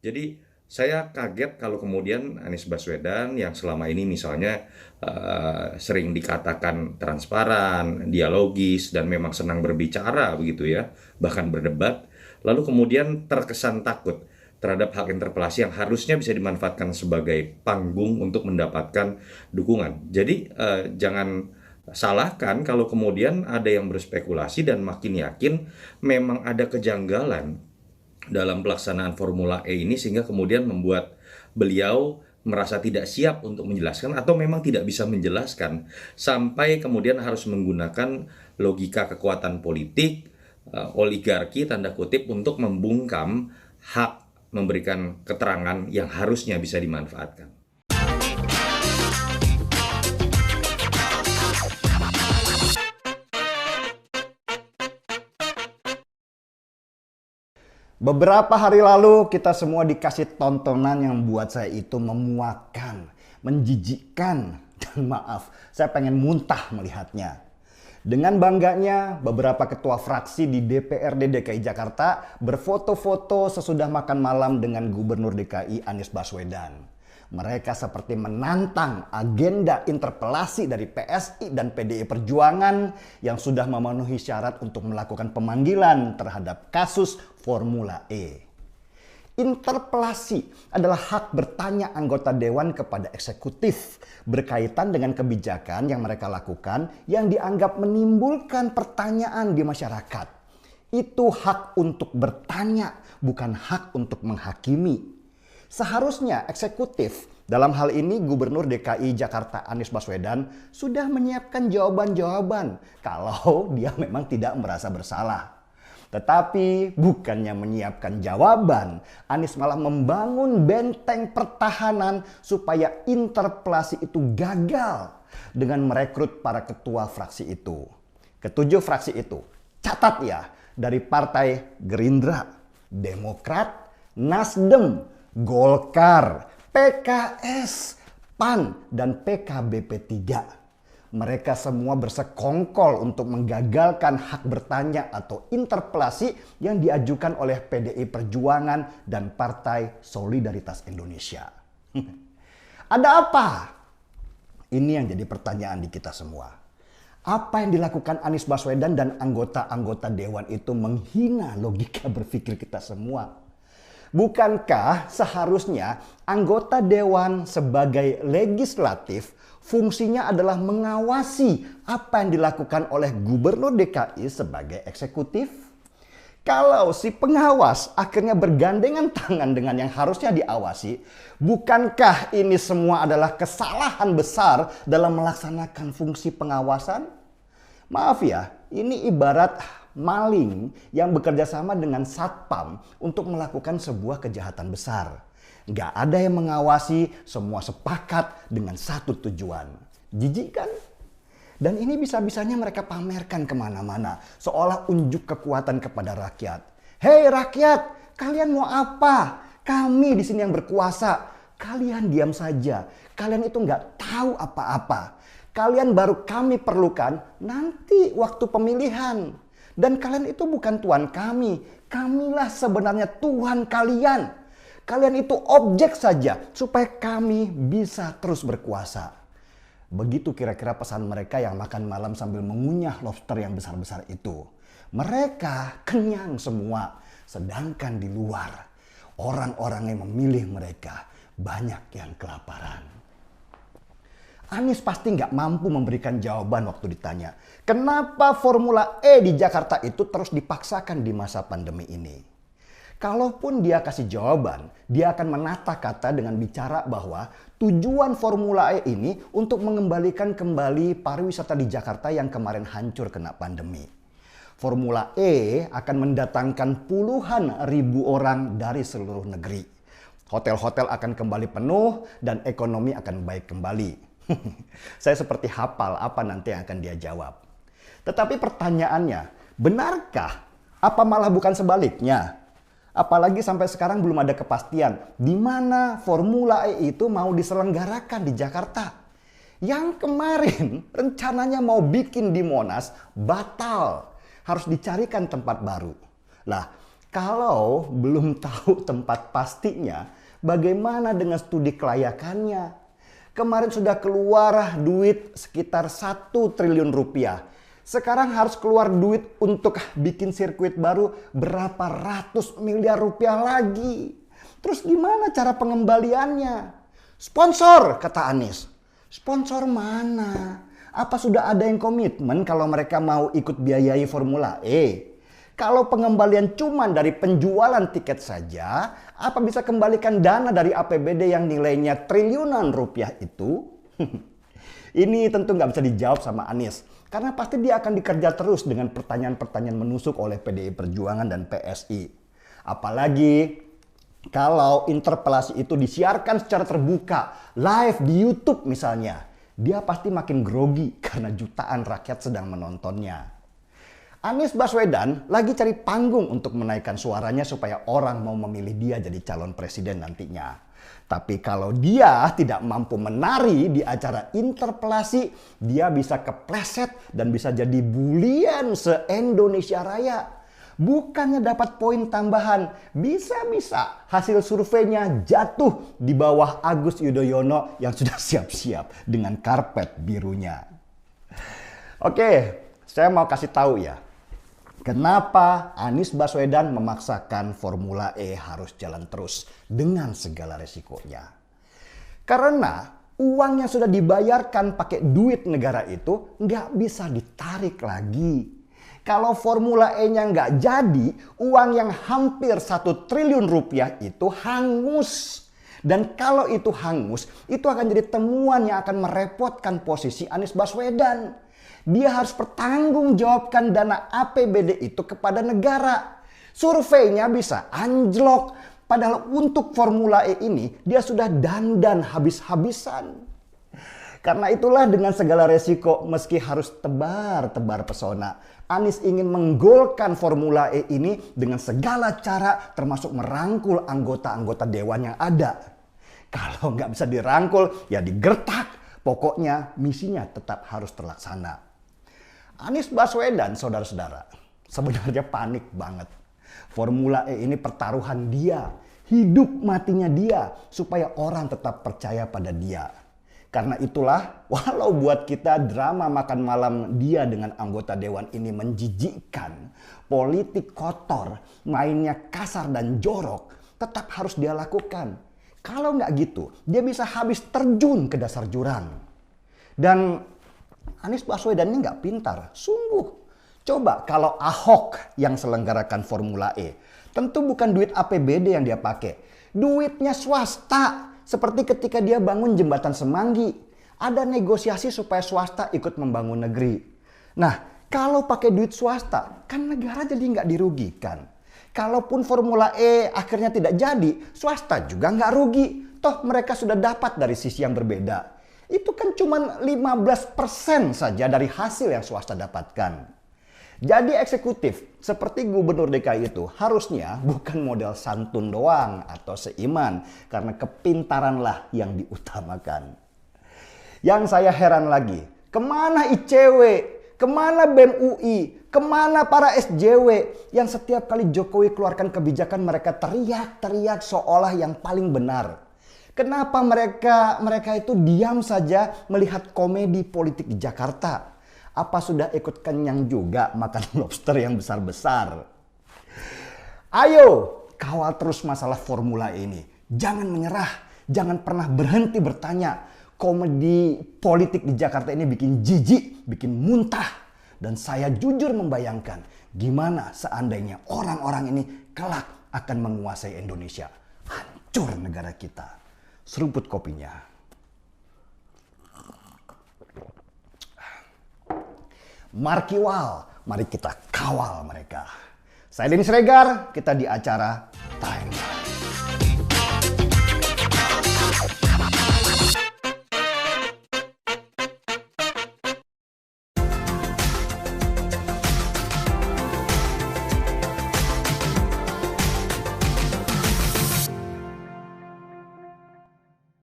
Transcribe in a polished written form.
Jadi saya kaget kalau kemudian Anies Baswedan yang selama ini misalnya sering dikatakan transparan, dialogis, dan memang senang berbicara begitu ya, bahkan berdebat, lalu kemudian terkesan takut terhadap hak interpelasi yang harusnya bisa dimanfaatkan sebagai panggung untuk mendapatkan dukungan. Jadi jangan salahkan kalau kemudian ada yang berspekulasi dan makin yakin memang ada kejanggalan dalam pelaksanaan Formula E ini sehingga kemudian membuat beliau merasa tidak siap untuk menjelaskan atau memang tidak bisa menjelaskan sampai kemudian harus menggunakan logika kekuatan politik, oligarki tanda kutip untuk membungkam hak memberikan keterangan yang harusnya bisa dimanfaatkan. Beberapa hari lalu kita semua dikasih tontonan yang buat saya itu memuakkan, menjijikkan, dan maaf, saya pengen muntah melihatnya. Dengan bangganya, beberapa ketua fraksi di DPRD DKI Jakarta berfoto-foto sesudah makan malam dengan Gubernur DKI Anies Baswedan. Mereka seperti menantang agenda interpelasi dari PSI dan PDI Perjuangan yang sudah memenuhi syarat untuk melakukan pemanggilan terhadap kasus Formula E. Interpelasi adalah hak bertanya anggota dewan kepada eksekutif berkaitan dengan kebijakan yang mereka lakukan yang dianggap menimbulkan pertanyaan di masyarakat. Itu hak untuk bertanya, bukan hak untuk menghakimi. Seharusnya eksekutif, dalam hal ini Gubernur DKI Jakarta Anies Baswedan, sudah menyiapkan jawaban-jawaban kalau dia memang tidak merasa bersalah. Tetapi bukannya menyiapkan jawaban, Anies malah membangun benteng pertahanan supaya interpelasi itu gagal dengan merekrut para ketua fraksi itu. Ketujuh fraksi itu, catat ya, dari Partai Gerindra, Demokrat, Nasdem, Golkar, PKS, PAN, dan PKB P3. Mereka semua bersekongkol untuk menggagalkan hak bertanya atau interpelasi yang diajukan oleh PDI Perjuangan dan Partai Solidaritas Indonesia. Ada apa? Ini yang jadi pertanyaan di kita semua. Apa yang dilakukan Anies Baswedan dan anggota-anggota dewan itu menghina logika berpikir kita semua. Bukankah seharusnya anggota dewan sebagai legislatif fungsinya adalah mengawasi apa yang dilakukan oleh Gubernur DKI sebagai eksekutif? Kalau si pengawas akhirnya bergandengan tangan dengan yang harusnya diawasi, bukankah ini semua adalah kesalahan besar dalam melaksanakan fungsi pengawasan? Maaf ya, ini ibarat maling yang bekerja sama dengan satpam untuk melakukan sebuah kejahatan besar. Nggak ada yang mengawasi, semua sepakat dengan satu tujuan. Jijik kan? Dan ini bisa-bisanya mereka pamerkan kemana-mana, seolah unjuk kekuatan kepada rakyat. Hei rakyat, kalian mau apa? Kami di sini yang berkuasa. Kalian diam saja. Kalian itu nggak tahu apa-apa. Kalian baru kami perlukan nanti waktu pemilihan. Dan kalian itu bukan Tuhan kami. Kamilah sebenarnya Tuhan kalian. Kalian itu objek saja supaya kami bisa terus berkuasa. Begitu kira-kira pesan mereka yang makan malam sambil mengunyah lobster yang besar-besar itu. Mereka kenyang semua. Sedangkan di luar, orang-orang yang memilih mereka banyak yang kelaparan. Anies pasti nggak mampu memberikan jawaban waktu ditanya, kenapa Formula E di Jakarta itu terus dipaksakan di masa pandemi ini. Kalaupun dia kasih jawaban, dia akan menata kata dengan bicara bahwa tujuan Formula E ini untuk mengembalikan kembali pariwisata di Jakarta yang kemarin hancur kena pandemi. Formula E akan mendatangkan puluhan ribu orang dari seluruh negeri. Hotel-hotel akan kembali penuh dan ekonomi akan baik kembali. Saya seperti hafal apa nanti yang akan dia jawab. Tetapi pertanyaannya, benarkah? Apa malah bukan sebaliknya? Apalagi sampai sekarang belum ada kepastian di mana Formula E itu mau diselenggarakan di Jakarta. Yang kemarin rencananya mau bikin di Monas batal. Harus dicarikan tempat baru. Lah, Kalau belum tahu tempat pastinya, bagaimana dengan studi kelayakannya? Kemarin sudah keluar duit sekitar 1 triliun rupiah. Sekarang harus keluar duit untuk bikin sirkuit baru berapa ratus miliar rupiah lagi. Terus gimana cara pengembaliannya? Sponsor, kata Anies. Sponsor mana? Apa sudah ada yang komitmen kalau mereka mau ikut biayai Formula E? Kalau pengembalian cuma dari penjualan tiket saja, apa bisa kembalikan dana dari APBD yang nilainya triliunan rupiah itu? Ini tentu nggak bisa dijawab sama Anies. Karena pasti dia akan dikerja terus dengan pertanyaan-pertanyaan menusuk oleh PDI Perjuangan dan PSI. Apalagi kalau interpelasi itu disiarkan secara terbuka, live di YouTube misalnya. Dia pasti makin grogi karena jutaan rakyat sedang menontonnya. Anies Baswedan lagi cari panggung untuk menaikkan suaranya supaya orang mau memilih dia jadi calon presiden nantinya. Tapi kalau dia tidak mampu menari di acara interpelasi, dia bisa kepleset dan bisa jadi bulian se-Indonesia Raya. Bukannya dapat poin tambahan, bisa-bisa hasil surveinya jatuh di bawah Agus Yudhoyono yang sudah siap-siap dengan karpet birunya. Oke, saya mau kasih tahu ya. Kenapa Anies Baswedan memaksakan Formula E harus jalan terus dengan segala resikonya? Karena uang yang sudah dibayarkan pakai duit negara itu nggak bisa ditarik lagi. Kalau Formula E-nya nggak jadi, uang yang hampir 1 triliun rupiah itu hangus. Dan kalau itu hangus, itu akan jadi temuan yang akan merepotkan posisi Anies Baswedan. Dia harus pertanggungjawabkan dana APBD itu kepada negara. Surveinya bisa anjlok. Padahal untuk Formula E ini dia sudah dandan habis-habisan. Karena itulah dengan segala resiko meski harus tebar-tebar pesona, Anies ingin menggolkan Formula E ini dengan segala cara termasuk merangkul anggota-anggota dewan yang ada. Kalau nggak bisa dirangkul ya digertak. Pokoknya misinya tetap harus terlaksana. Anies Baswedan, saudara-saudara, sebenarnya panik banget. Formula E ini pertaruhan dia, hidup matinya dia, supaya orang tetap percaya pada dia. Karena itulah, walau buat kita drama makan malam dia dengan anggota dewan ini menjijikkan, politik kotor, mainnya kasar dan jorok, tetap harus dia lakukan. Kalau nggak gitu, dia bisa habis terjun ke dasar jurang. Dan Anies Baswedan ini nggak pintar, sungguh. Coba kalau Ahok yang selenggarakan Formula E, tentu bukan duit APBD yang dia pakai. Duitnya swasta, seperti ketika dia bangun jembatan Semanggi. Ada negosiasi supaya swasta ikut membangun negeri. Nah, kalau pakai duit swasta, kan negara jadi nggak dirugikan. Kalaupun Formula E akhirnya tidak jadi, swasta juga nggak rugi. Toh mereka sudah dapat dari sisi yang berbeda. Itu kan cuma 15% saja dari hasil yang swasta dapatkan. Jadi eksekutif seperti gubernur DKI itu harusnya bukan model santun doang atau seiman. Karena kepintaranlah yang diutamakan. Yang saya heran lagi, kemana ICW? Kemana BEM UI? Kemana para SJW yang setiap kali Jokowi keluarkan kebijakan mereka teriak-teriak seolah yang paling benar? Kenapa mereka itu diam saja melihat komedi politik di Jakarta? Apa sudah ikut kenyang juga makan lobster yang besar-besar? Ayo kawal terus masalah Formula ini. Jangan menyerah, jangan pernah berhenti bertanya. Komedi politik di Jakarta ini bikin jijik, bikin muntah. Dan saya jujur membayangkan gimana seandainya orang-orang ini kelak akan menguasai Indonesia. Hancur negara kita. Seruput kopinya. Markiwal, mari kita kawal mereka. Saya Denny Sregar, kita di acara Time.